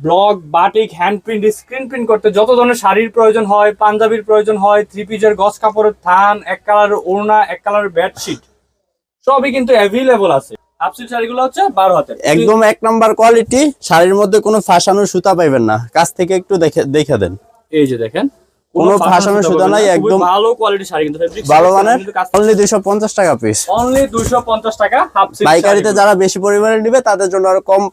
Block, batik, hand print, screen print করতে যত ধরনের শাড়ির প্রয়োজন হয়, পাঞ্জাবির প্রয়োজন হয়, থ্রি পিসের গজ কাপড়ের থান, এক কালারের ওড়না, এক কালারের বেডশিট সবই কিন্তু অ্যাভেলেবল আছে। হাফ সিল্ক শাড়িগুলো হচ্ছে 12 হাতের, একদম এক নাম্বার কোয়ালিটি। শাড়ির মধ্যে কোনো ফাসানো সুতা পাইবেন না, কাছ থেকে একটু দেখে দেন। এই যে দেখেন কোনো ফাসানো সুতা নাই, একদম ভালো কোয়ালিটির শাড়ি, কিন্তু ভালো মানের। অনলি 250 টাকা পিস, অনলি 250 টাকা হাফ সিল্ক। পাইকারিতে যারা বেশি পরিমাণে নেবে তাদের জন্য আরো কম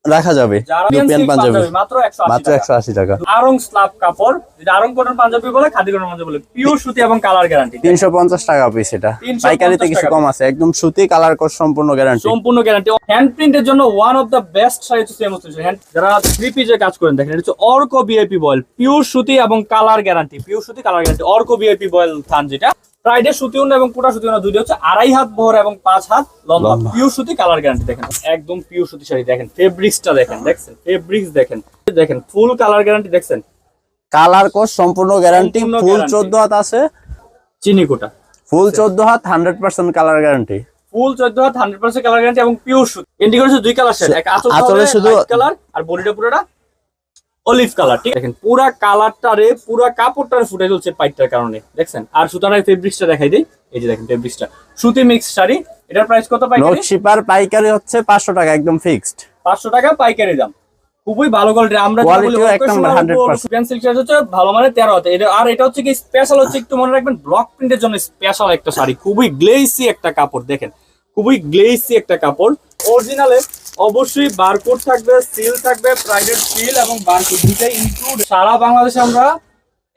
রাখা যাবে। ইউপিএন পাঞ্জাবি মাত্র মাত্র 180 টাকা। আরং স্ল্যাব কাপড়, যেটা আরং কটন পাঞ্জাবি বলে, খাদি কটন পাঞ্জাবি বলে, পিওর সুতি এবং কালার গ্যারান্টি। 350 টাকা পিস এটা। পাইকারিতে কিছু কম আছে, একদম সুতি, কালার কোড সম্পূর্ণ গ্যারান্টি। সম্পূর্ণ গ্যারান্টি। হ্যান্ড প্রিন্টের জন্য one of the best sari হচ্ছে সেম হচ্ছে যারা থ্রি পিসের কাজ করেন, দেখেন এটা হচ্ছে অর্কো ভিআইপি বয়েল, পিওর সুতি এবং কালার গ্যারান্টি, পিওর সুতি কালার গ্যারান্টি। অর্কো ভিআইপি বয়েল থান, যেটা ফ্রাইডে সুতি উন্না এবং কোটা সুতি উন্না দুইটা হচ্ছে 2.5 হাত বহর এবং 5 হাত লম্বা, পিওর সুতি কালার গ্যারান্টি। দেখেন একদম পিওর সুতি শাড়ি, দেখেন ফেব্রিক্সটা দেখেন, দেখছেন ফেব্রিক্স দেখেন, দেখেন ফুল কালার গ্যারান্টি, দেখছেন কালার কোড সম্পূর্ণ গ্যারান্টি। ফুল 14 হাত আছে, চিনি কোটা ফুল 14 হাত 100% কালার গ্যারান্টি। ফুল 14 হাত 100% কালার গ্যারান্টি এবং পিওর সুতি। এন্ডি করেছে দুই কালার শেড, এক আঁচলে শুধু কালার আর বডিটা পুরোটা অলিভ কালার। ঠিক দেখেন পুরা কালারটারে, পুরা কাপড়টারে ফুটে তুলছে পাইটটার কারণে, দেখছেন। আর সুতার ফেব্রিক্সটা দেখাই দেই, এই যে দেখেন ফেব্রিক্সটা সুতি মিক্স শাড়ি। এটার প্রাইস কত পাইকারি? নোট শিপার পাইকারি হচ্ছে 500 টাকা, একদম ফিক্সড 500 টাকা পাইকারি দাম। খুবই ভালো কোয়ালিটি। আমরা পেন্সিল শাড়ি হচ্ছে ভালো মানে 13 হাতে। আর এটা হচ্ছে কি স্পেশাল হচ্ছে, একটু মনে রাখবেন, ব্লক প্রিন্টের জন্য স্পেশাল একটা শাড়ি। খুবই গ্লেসি একটা কাপড়, দেখেন খুবই গ্লেসি একটা কাপড়। অরিজিনালে অবশ্যই বারকোড থাকবে, সিল থাকবে, প্রাইডেড সিল এবং বারকোড দুটাই ইনক্লুড। সারা বাংলাদেশে আমরা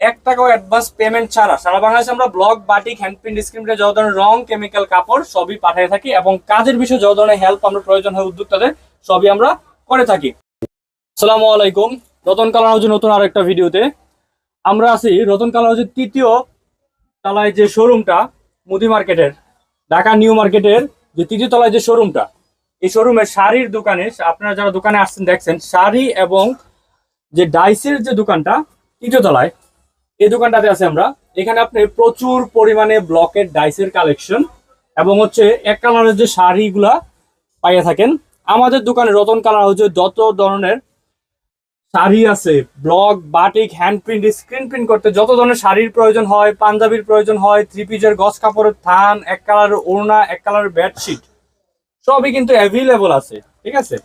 1 টাকাও অ্যাডভান্স পেমেন্ট ছাড়া সারা বাংলাদেশে আমরা block, batik, hand print, screen print, যত ধরনের রং, কেমিক্যাল কাপড় সবই পাঠিয়ে থাকি এবং কাজের বিষয়ে যত ধরনের হেল্প আমরা প্রয়োজন হয় উদ্যোক্তাদের সবই আমরা করে থাকি। আসসালামু আলাইকুম, রতন কালার হাউজের নতুন আরেকটা ভিডিওতে আমরা আছি। রতন কালার হাউজের 3য় তলায় যে শোরুমটা, মুদি মার্কেটের, ঢাকা নিউ মার্কেটের যে 3য় তলায় যে শোরুমটা, এই শোরুমের শাড়ির দোকানে আপনারা যারা দোকানে আসছেন দেখছেন, শাড়ি এবং যে ডাইসের যে দোকানটা 3য় তলায়, এই দোকানটাতে আছে আমরা। এখানে আপনি প্রচুর পরিমাণে ব্লকের ডাইসের কালেকশন এবং হচ্ছে এক কালারের যে শাড়িগুলা পাইয়ে থাকেন। আমাদের দোকানে রতন কালার হাউজে যত ধরনের শাড়ি আছে, block, batik, hand print, screen print করতে যত ধরনের শাড়ির প্রয়োজন হয়, পাঞ্জাবির প্রয়োজন হয়, থ্রি পিসের গজ কাপড়ের থান, এক কালারের ওড়না, এক কালারের বেডশিট সবই কিন্তু অ্যাভেলেবল আছে। ঠিক আছে,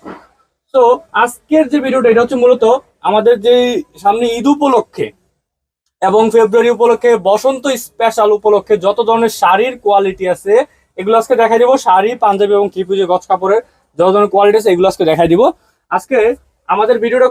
তো আজকের যে ভিডিওটা এটা হচ্ছে মূলত আমাদের যে সামনে ঈদ উপলক্ষে এবং ফেব্রুয়ারি উপলক্ষে, বসন্ত স্পেশাল উপলক্ষে যত ধরনের শাড়ির কোয়ালিটি আছে এগুলো আজকে দেখাই দিব। শাড়ি, পাঞ্জাবি এবং থ্রি পিসের গজ কাপড়ের যত ধরনের কোয়ালিটি আছে এগুলো আজকে দেখাই দিব। আজকে আমাদের ভিডিওটা